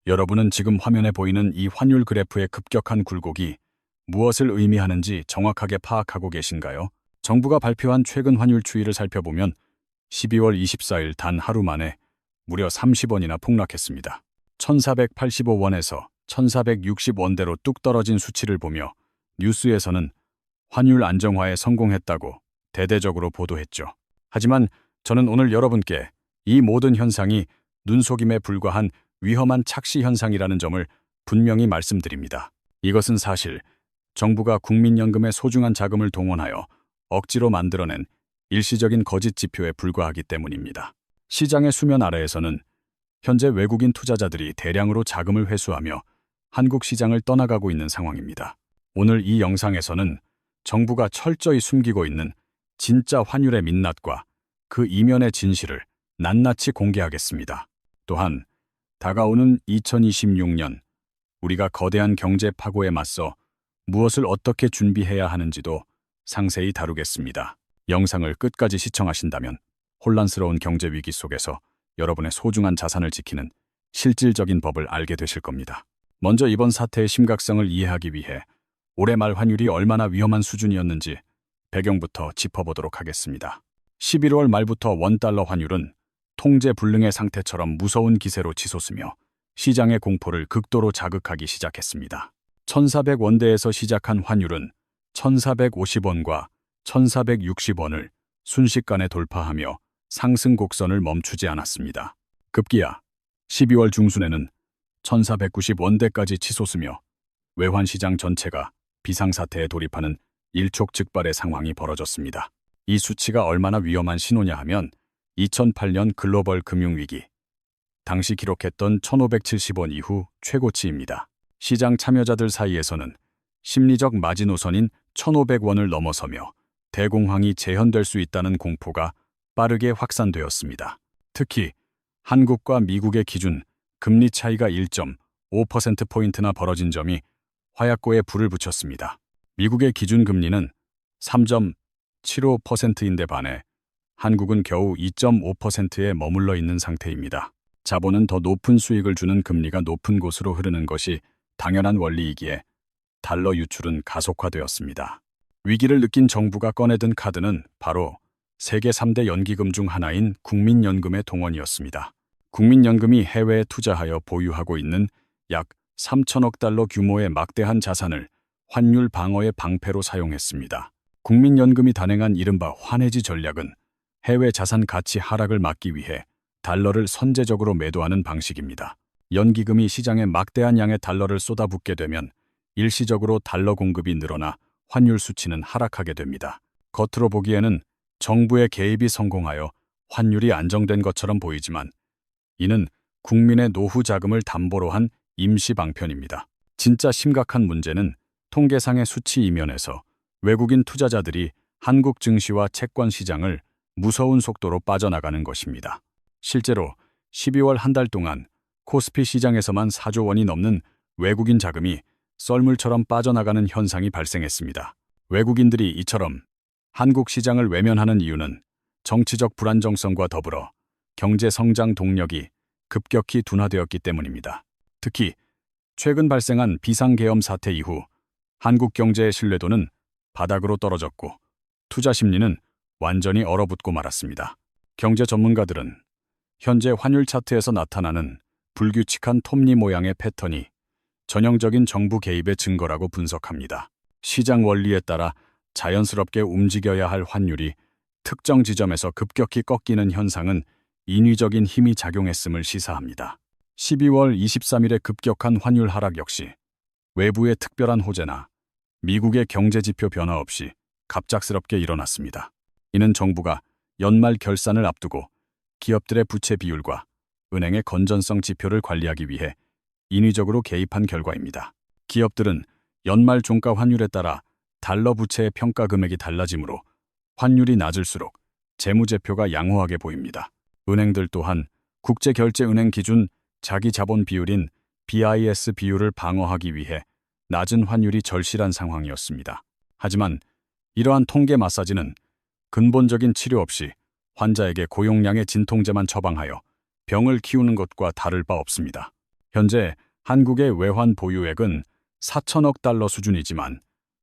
여러분은 지금 화면에 보이는 이 환율 그래프의 급격한 굴곡이 무엇을 의미하는지 정확하게 파악하고 계신가요? 정부가 발표한 최근 환율 추이를 살펴보면 12월 24일 단 하루 만에 무려 30원이나 폭락했습니다. 1485원에서 1460원대로 뚝 떨어진 수치를 보며 뉴스에서는 환율 안정화에 성공했다고 대대적으로 보도했죠. 하지만 저는 오늘 여러분께 이 모든 현상이 눈속임에 불과한 위험한 착시 현상이라는 점을 분명히 말씀드립니다. 이것은 사실 정부가 국민연금의 소중한 자금을 동원하여 억지로 만들어낸 일시적인 거짓 지표에 불과하기 때문입니다. 시장의 수면 아래에서는 현재 외국인 투자자들이 대량으로 자금을 회수하며 한국 시장을 떠나가고 있는 상황입니다. 오늘 이 영상에서는 정부가 철저히 숨기고 있는 진짜 환율의 민낯과 그 이면의 진실을 낱낱이 공개하겠습니다. 또한 다가오는 2026년 우리가 거대한 경제 파고에 맞서 무엇을 어떻게 준비해야 하는지도 상세히 다루겠습니다. 영상을 끝까지 시청하신다면 혼란스러운 경제 위기 속에서 여러분의 소중한 자산을 지키는 실질적인 법을 알게 되실 겁니다. 먼저 이번 사태의 심각성을 이해하기 위해 올해 말 환율이 얼마나 위험한 수준이었는지 배경부터 짚어보도록 하겠습니다. 11월 말부터 원달러 환율은 통제 불능의 상태처럼 무서운 기세로 치솟으며 시장의 공포를 극도로 자극하기 시작했습니다. 1400원대에서 시작한 환율은 1450원과 1460원을 순식간에 돌파하며 상승 곡선을 멈추지 않았습니다. 급기야 12월 중순에는 1490원대까지 치솟으며 외환시장 전체가 비상사태에 돌입하는 일촉즉발의 상황이 벌어졌습니다. 이 수치가 얼마나 위험한 신호냐 하면 2008년 글로벌 금융위기, 당시 기록했던 1570원 이후 최고치입니다. 시장 참여자들 사이에서는 심리적 마지노선인 1500원을 넘어서며 대공황이 재현될 수 있다는 공포가 빠르게 확산되었습니다. 특히 한국과 미국의 기준 금리 차이가 1.5%포인트나 벌어진 점이 화약고에 불을 붙였습니다. 미국의 기준 금리는 3.75%인데 반해 한국은 겨우 2.5%에 머물러 있는 상태입니다. 자본은 더 높은 수익을 주는 금리가 높은 곳으로 흐르는 것이 당연한 원리이기에 달러 유출은 가속화되었습니다. 위기를 느낀 정부가 꺼내든 카드는 바로 세계 3대 연기금 중 하나인 국민연금의 동원이었습니다. 국민연금이 해외에 투자하여 보유하고 있는 약 3천억 달러 규모의 막대한 자산을 환율 방어의 방패로 사용했습니다. 국민연금이 단행한 이른바 환해지 전략은 해외 자산 가치 하락을 막기 위해 달러를 선제적으로 매도하는 방식입니다. 연기금이 시장에 막대한 양의 달러를 쏟아붓게 되면 일시적으로 달러 공급이 늘어나 환율 수치는 하락하게 됩니다. 겉으로 보기에는 정부의 개입이 성공하여 환율이 안정된 것처럼 보이지만 이는 국민의 노후 자금을 담보로 한 임시 방편입니다. 진짜 심각한 문제는 통계상의 수치 이면에서 외국인 투자자들이 한국 증시와 채권 시장을 무서운 속도로 빠져나가는 것입니다. 실제로 12월 한 달 동안 코스피 시장에서만 4조 원이 넘는 외국인 자금이 썰물처럼 빠져나가는 현상이 발생했습니다. 외국인들이 이처럼 한국 시장을 외면하는 이유는 정치적 불안정성과 더불어 경제 성장 동력이 급격히 둔화되었기 때문입니다. 특히 최근 발생한 비상계엄 사태 이후 한국 경제의 신뢰도는 바닥으로 떨어졌고 투자 심리는 완전히 얼어붙고 말았습니다. 경제 전문가들은 현재 환율 차트에서 나타나는 불규칙한 톱니 모양의 패턴이 전형적인 정부 개입의 증거라고 분석합니다. 시장 원리에 따라 자연스럽게 움직여야 할 환율이 특정 지점에서 급격히 꺾이는 현상은 인위적인 힘이 작용했음을 시사합니다. 12월 23일의 급격한 환율 하락 역시 외부의 특별한 호재나 미국의 경제지표 변화 없이 갑작스럽게 일어났습니다. 이는 정부가 연말 결산을 앞두고 기업들의 부채 비율과 은행의 건전성 지표를 관리하기 위해 인위적으로 개입한 결과입니다. 기업들은 연말 종가 환율에 따라 달러 부채의 평가 금액이 달라지므로 환율이 낮을수록 재무제표가 양호하게 보입니다. 은행들 또한 국제결제은행 기준 자기자본 비율인 BIS 비율을 방어하기 위해 낮은 환율이 절실한 상황이었습니다. 하지만 이러한 통계 마사지는 근본적인 치료 없이 환자에게 고용량의 진통제만 처방하여 병을 키우는 것과 다를 바 없습니다. 현재 한국의 외환 보유액은 4천억 달러 수준이지만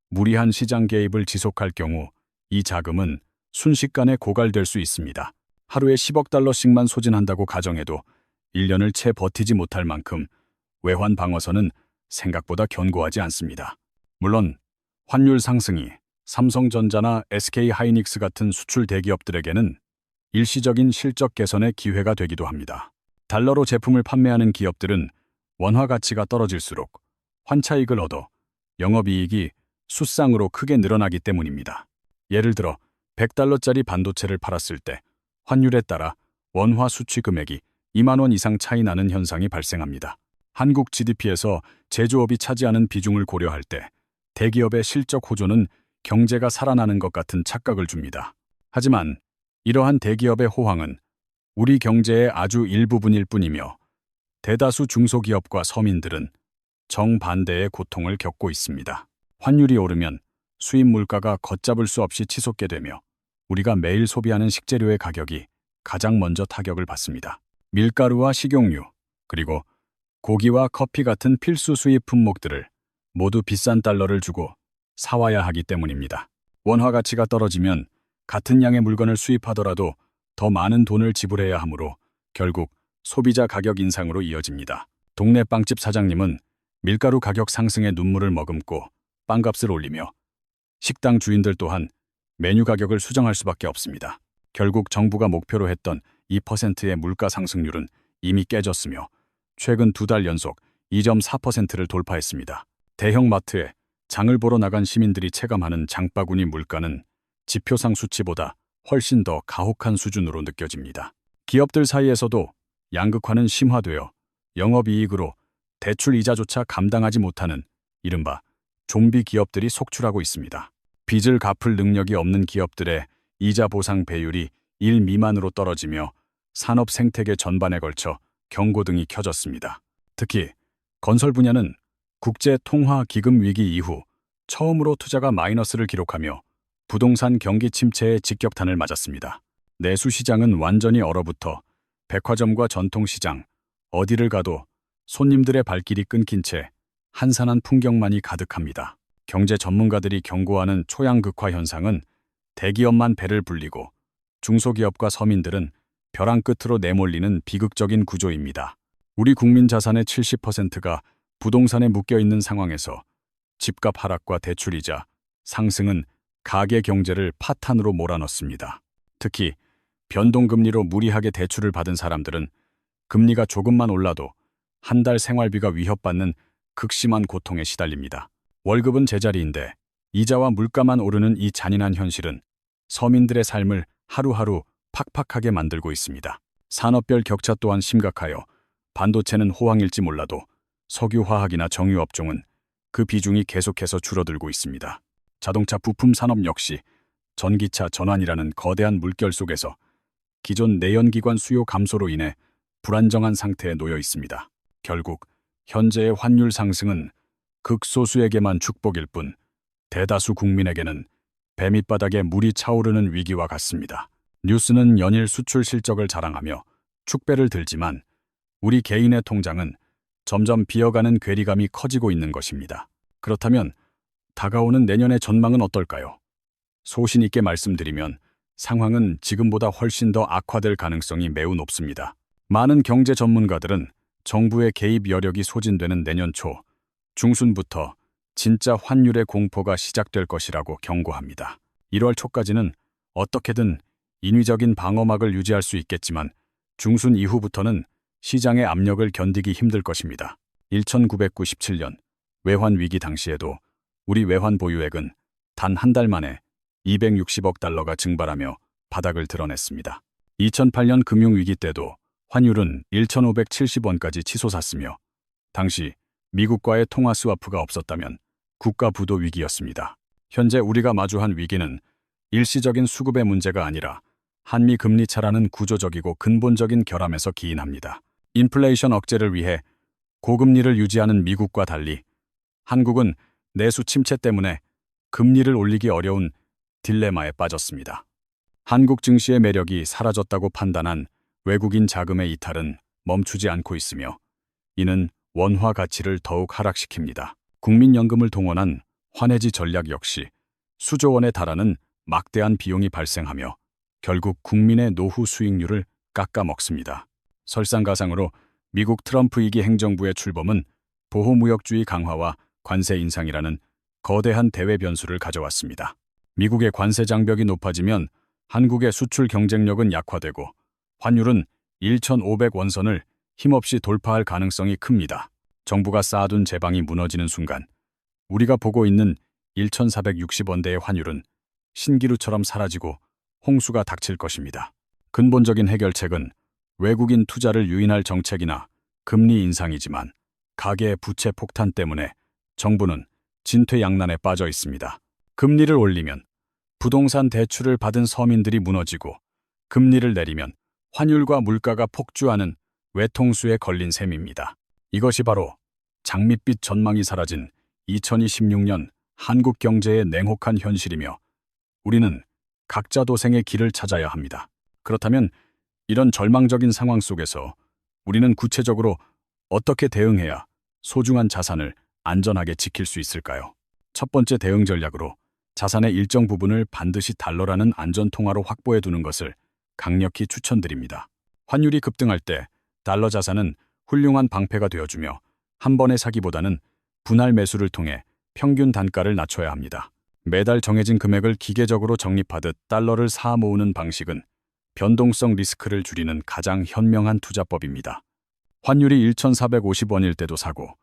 무리한 시장 개입을 지속할 경우 이 자금은 순식간에 고갈될 수 있습니다. 하루에 10억 달러씩만 소진한다고 가정해도 1년을 채 버티지 못할 만큼 외환 방어선은 생각보다 견고하지 않습니다. 물론 환율 상승이 삼성전자나 SK하이닉스 같은 수출 대기업들에게는 일시적인 실적 개선의 기회가 되기도 합니다. 달러로 제품을 판매하는 기업들은 원화 가치가 떨어질수록 환차익을 얻어 영업이익이 수쌍으로 크게 늘어나기 때문입니다. 예를 들어 100달러짜리 반도체를 팔았을 때 환율에 따라 원화 수취 금액이 2만 원 이상 차이 나는 현상이 발생합니다. 한국 GDP에서 제조업이 차지하는 비중을 고려할 때 대기업의 실적 호조는 경제가 살아나는 것 같은 착각을 줍니다. 하지만 이러한 대기업의 호황은 우리 경제의 아주 일부분일 뿐이며 대다수 중소기업과 서민들은 정반대의 고통을 겪고 있습니다. 환율이 오르면 수입 물가가 걷잡을 수 없이 치솟게 되며 우리가 매일 소비하는 식재료의 가격이 가장 먼저 타격을 받습니다. 밀가루와 식용유, 그리고 고기와 커피 같은 필수 수입 품목들을 모두 비싼 달러를 주고 사와야 하기 때문입니다. 원화 가치가 떨어지면 같은 양의 물건을 수입하더라도 더 많은 돈을 지불해야 하므로 결국 소비자 가격 인상으로 이어집니다. 동네 빵집 사장님은 밀가루 가격 상승에 눈물을 머금고 빵값을 올리며 식당 주인들 또한 메뉴 가격을 수정할 수밖에 없습니다. 결국 정부가 목표로 했던 2%의 물가 상승률은 이미 깨졌으며 최근 2달 연속 2.4%를 돌파했습니다. 대형 마트에 장을 보러 나간 시민들이 체감하는 장바구니 물가는 지표상 수치보다 훨씬 더 가혹한 수준으로 느껴집니다. 기업들 사이에서도 양극화는 심화되어 영업이익으로 대출 이자조차 감당하지 못하는 이른바 좀비 기업들이 속출하고 있습니다. 빚을 갚을 능력이 없는 기업들의 이자 보상 배율이 1 미만으로 떨어지며 산업 생태계 전반에 걸쳐 경고등이 켜졌습니다. 특히 건설 분야는 국제 통화 기금 위기 이후 처음으로 투자가 마이너스를 기록하며 부동산 경기 침체의 직격탄을 맞았습니다. 내수 시장은 완전히 얼어붙어 백화점과 전통시장, 어디를 가도 손님들의 발길이 끊긴 채 한산한 풍경만이 가득합니다. 경제 전문가들이 경고하는 초양극화 현상은 대기업만 배를 불리고 중소기업과 서민들은 벼랑 끝으로 내몰리는 비극적인 구조입니다. 우리 국민 자산의 70%가 부동산에 묶여있는 상황에서 집값 하락과 대출이자 상승은 가계 경제를 파탄으로 몰아넣습니다. 특히 변동금리로 무리하게 대출을 받은 사람들은 금리가 조금만 올라도 한 달 생활비가 위협받는 극심한 고통에 시달립니다. 월급은 제자리인데 이자와 물가만 오르는 이 잔인한 현실은 서민들의 삶을 하루하루 팍팍하게 만들고 있습니다. 산업별 격차 또한 심각하여 반도체는 호황일지 몰라도 석유화학이나 정유업종은 그 비중이 계속해서 줄어들고 있습니다. 자동차 부품 산업 역시 전기차 전환이라는 거대한 물결 속에서 기존 내연기관 수요 감소로 인해 불안정한 상태에 놓여 있습니다. 결국 현재의 환율 상승은 극소수에게만 축복일 뿐 대다수 국민에게는 배밑바닥에 물이 차오르는 위기와 같습니다. 뉴스는 연일 수출 실적을 자랑하며 축배를 들지만 우리 개인의 통장은 점점 비어가는 괴리감이 커지고 있는 것입니다. 그렇다면 다가오는 내년의 전망은 어떨까요? 소신 있게 말씀드리면 상황은 지금보다 훨씬 더 악화될 가능성이 매우 높습니다. 많은 경제 전문가들은 정부의 개입 여력이 소진되는 내년 초 중순부터 진짜 환율의 공포가 시작될 것이라고 경고합니다. 1월 초까지는 어떻게든 인위적인 방어막을 유지할 수 있겠지만 중순 이후부터는 시장의 압력을 견디기 힘들 것입니다. 1997년 외환 위기 당시에도 우리 외환 보유액은 단 한 달 만에 260억 달러가 증발하며 바닥을 드러냈습니다. 2008년 금융위기 때도 환율은 1,570원까지 치솟았으며 당시 미국과의 통화 스와프가 없었다면 국가 부도 위기였습니다. 현재 우리가 마주한 위기는 일시적인 수급의 문제가 아니라 한미 금리 차라는 구조적이고 근본적인 결함에서 기인합니다. 인플레이션 억제를 위해 고금리를 유지하는 미국과 달리 한국은 내수 침체 때문에 금리를 올리기 어려운 딜레마에 빠졌습니다. 한국 증시의 매력이 사라졌다고 판단한 외국인 자금의 이탈은 멈추지 않고 있으며 이는 원화 가치를 더욱 하락시킵니다. 국민연금을 동원한 환해지 전략 역시 수조 원에 달하는 막대한 비용이 발생하며 결국 국민의 노후 수익률을 깎아먹습니다. 설상가상으로 미국 트럼프 2기 행정부의 출범은 보호무역주의 강화와 관세 인상이라는 거대한 대외 변수를 가져왔습니다. 미국의 관세 장벽이 높아지면 한국의 수출 경쟁력은 약화되고 환율은 1,500원선을 힘없이 돌파할 가능성이 큽니다. 정부가 쌓아둔 제방이 무너지는 순간 우리가 보고 있는 1,460원대의 환율은 신기루처럼 사라지고 홍수가 닥칠 것입니다. 근본적인 해결책은 외국인 투자를 유인할 정책이나 금리 인상이지만 가계의 부채 폭탄 때문에 정부는 진퇴양난에 빠져 있습니다. 금리를 올리면 부동산 대출을 받은 서민들이 무너지고 금리를 내리면 환율과 물가가 폭주하는 외통수에 걸린 셈입니다. 이것이 바로 장밋빛 전망이 사라진 2026년 한국 경제의 냉혹한 현실이며 우리는 각자 도생의 길을 찾아야 합니다. 그렇다면 이런 절망적인 상황 속에서 우리는 구체적으로 어떻게 대응해야 소중한 자산을 안전하게 지킬 수 있을까요? 첫 번째 대응 전략으로 자산의 일정 부분을 반드시 달러라는 안전통화로 확보해 두는 것을 강력히 추천드립니다. 환율이 급등할 때 달러 자산은 훌륭한 방패가 되어주며 한 번의 사기보다는 분할 매수를 통해 평균 단가를 낮춰야 합니다. 매달 정해진 금액을 기계적으로 적립하듯 달러를 사 모으는 방식은 변동성 리스크를 줄이는 가장 현명한 투자법입니다. 환율이 1,450원일 때도 사고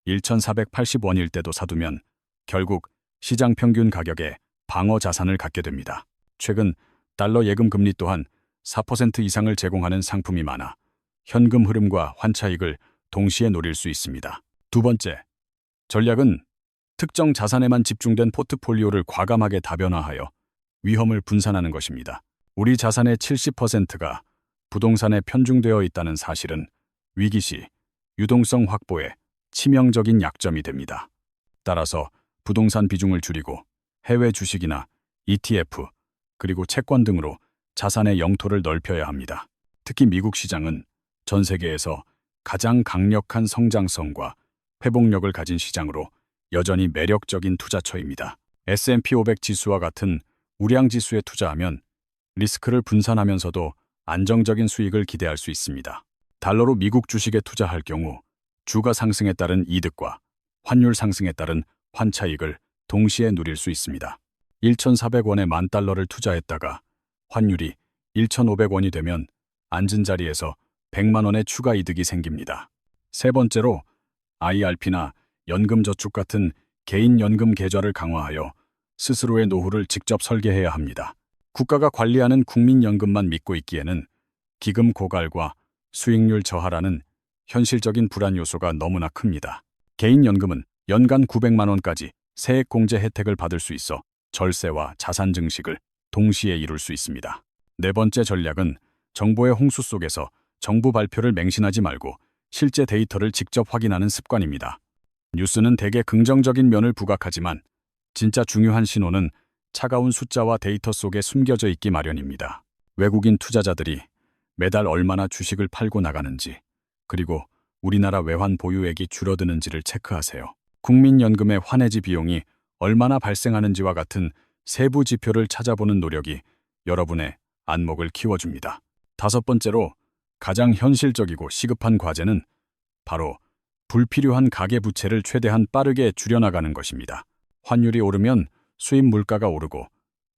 1,480원일 때도 사두면 결국 시장 평균 가격에 방어 자산을 갖게 됩니다. 최근 달러 예금 금리 또한 4% 이상을 제공하는 상품이 많아 현금 흐름과 환차익을 동시에 노릴 수 있습니다. 두 번째, 전략은 특정 자산에만 집중된 포트폴리오를 과감하게 다변화하여 위험을 분산하는 것입니다. 우리 자산의 70%가 부동산에 편중되어 있다는 사실은 위기 시 유동성 확보에 치명적인 약점이 됩니다. 따라서 부동산 비중을 줄이고 해외 주식이나 ETF, 그리고 채권 등으로 자산의 영토를 넓혀야 합니다. 특히 미국 시장은 전 세계에서 가장 강력한 성장성과 회복력을 가진 시장으로 여전히 매력적인 투자처입니다. S&P 500 지수와 같은 우량 지수에 투자하면 리스크를 분산하면서도 안정적인 수익을 기대할 수 있습니다. 달러로 미국 주식에 투자할 경우 주가 상승에 따른 이득과 환율 상승에 따른 환차익을 동시에 누릴 수 있습니다. 1,400원에 $10,000를 투자했다가 환율이 1,500원이 되면 앉은 자리에서 100만 원의 추가 이득이 생깁니다. 세 번째로 IRP나 연금저축 같은 개인 연금 계좌를 강화하여 스스로의 노후를 직접 설계해야 합니다. 국가가 관리하는 국민연금만 믿고 있기에는 기금 고갈과 수익률 저하라는 현실적인 불안 요소가 너무나 큽니다. 개인연금은 연간 900만 원까지 세액공제 혜택을 받을 수 있어 절세와 자산 증식을 동시에 이룰 수 있습니다. 네 번째 전략은 정보의 홍수 속에서 정부 발표를 맹신하지 말고 실제 데이터를 직접 확인하는 습관입니다. 뉴스는 대개 긍정적인 면을 부각하지만 진짜 중요한 신호는 차가운 숫자와 데이터 속에 숨겨져 있기 마련입니다. 외국인 투자자들이 매달 얼마나 주식을 팔고 나가는지, 그리고 우리나라 외환 보유액이 줄어드는지를 체크하세요. 국민연금의 환해지 비용이 얼마나 발생하는지와 같은 세부 지표를 찾아보는 노력이 여러분의 안목을 키워줍니다. 다섯 번째로 가장 현실적이고 시급한 과제는 바로 불필요한 가계부채를 최대한 빠르게 줄여나가는 것입니다. 환율이 오르면 수입 물가가 오르고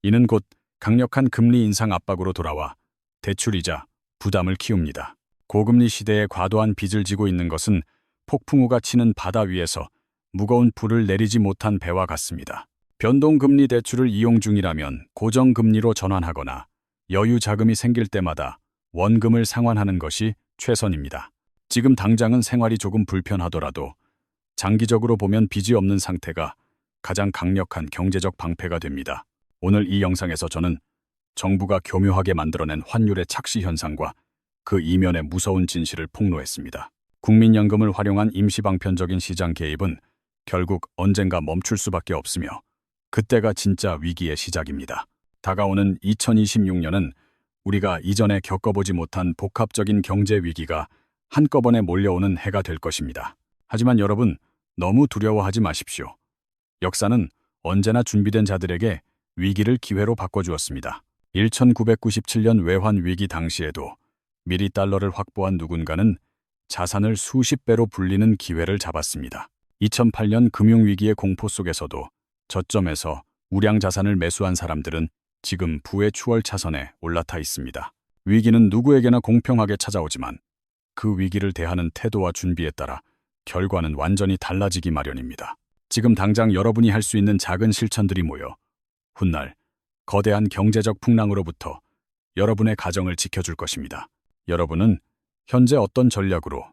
이는 곧 강력한 금리 인상 압박으로 돌아와 대출이자 부담을 키웁니다. 고금리 시대에 과도한 빚을 지고 있는 것은 폭풍우가 치는 바다 위에서 무거운 불을 내리지 못한 배와 같습니다. 변동금리 대출을 이용 중이라면 고정금리로 전환하거나 여유 자금이 생길 때마다 원금을 상환하는 것이 최선입니다. 지금 당장은 생활이 조금 불편하더라도 장기적으로 보면 빚이 없는 상태가 가장 강력한 경제적 방패가 됩니다. 오늘 이 영상에서 저는 정부가 교묘하게 만들어낸 환율의 착시 현상과 그 이면의 무서운 진실을 폭로했습니다. 국민연금을 활용한 임시방편적인 시장 개입은 결국 언젠가 멈출 수밖에 없으며 그때가 진짜 위기의 시작입니다. 다가오는 2026년은 우리가 이전에 겪어보지 못한 복합적인 경제 위기가 한꺼번에 몰려오는 해가 될 것입니다. 하지만 여러분, 너무 두려워하지 마십시오. 역사는 언제나 준비된 자들에게 위기를 기회로 바꿔주었습니다. 1997년 외환 위기 당시에도 미리 달러를 확보한 누군가는 자산을 수십 배로 불리는 기회를 잡았습니다. 2008년 금융위기의 공포 속에서도 저점에서 우량 자산을 매수한 사람들은 지금 부의 추월 차선에 올라타 있습니다. 위기는 누구에게나 공평하게 찾아오지만 그 위기를 대하는 태도와 준비에 따라 결과는 완전히 달라지기 마련입니다. 지금 당장 여러분이 할 수 있는 작은 실천들이 모여 훗날 거대한 경제적 풍랑으로부터 여러분의 가정을 지켜줄 것입니다. 여러분은 현재 어떤 전략으로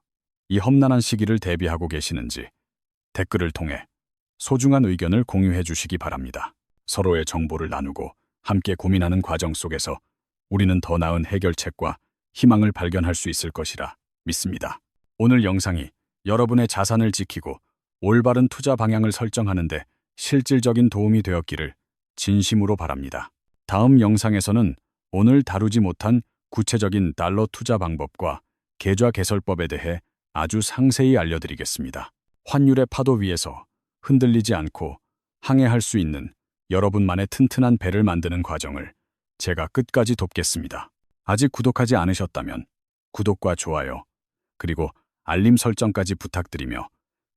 이 험난한 시기를 대비하고 계시는지 댓글을 통해 소중한 의견을 공유해 주시기 바랍니다. 서로의 정보를 나누고 함께 고민하는 과정 속에서 우리는 더 나은 해결책과 희망을 발견할 수 있을 것이라 믿습니다. 오늘 영상이 여러분의 자산을 지키고 올바른 투자 방향을 설정하는 데 실질적인 도움이 되었기를 진심으로 바랍니다. 다음 영상에서는 오늘 다루지 못한 구체적인 달러 투자 방법과 계좌 개설법에 대해 아주 상세히 알려드리겠습니다. 환율의 파도 위에서 흔들리지 않고 항해할 수 있는 여러분만의 튼튼한 배를 만드는 과정을 제가 끝까지 돕겠습니다. 아직 구독하지 않으셨다면 구독과 좋아요, 그리고 알림 설정까지 부탁드리며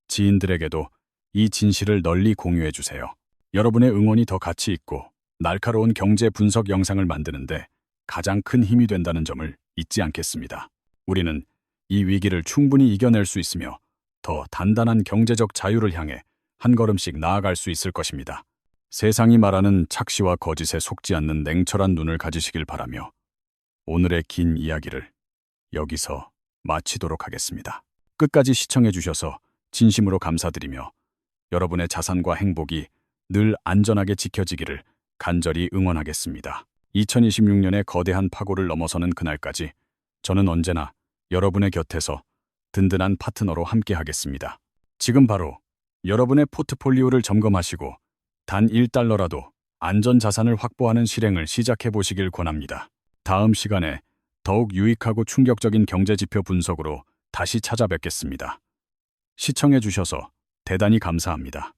지인들에게도 이 진실을 널리 공유해 주세요. 여러분의 응원이 더 가치 있고 날카로운 경제 분석 영상을 만드는데 가장 큰 힘이 된다는 점을 잊지 않겠습니다. 우리는 이 위기를 충분히 이겨낼 수 있으며 더 단단한 경제적 자유를 향해 한 걸음씩 나아갈 수 있을 것입니다. 세상이 말하는 착시와 거짓에 속지 않는 냉철한 눈을 가지시길 바라며 오늘의 긴 이야기를 여기서 마치도록 하겠습니다. 끝까지 시청해 주셔서 진심으로 감사드리며 여러분의 자산과 행복이 늘 안전하게 지켜지기를 간절히 응원하겠습니다. 2026년의 거대한 파고를 넘어서는 그날까지 저는 언제나 여러분의 곁에서 든든한 파트너로 함께하겠습니다. 지금 바로 여러분의 포트폴리오를 점검하시고 단 1달러라도 안전자산을 확보하는 실행을 시작해 보시길 권합니다. 다음 시간에 더욱 유익하고 충격적인 경제지표 분석으로 다시 찾아뵙겠습니다. 시청해 주셔서 대단히 감사합니다.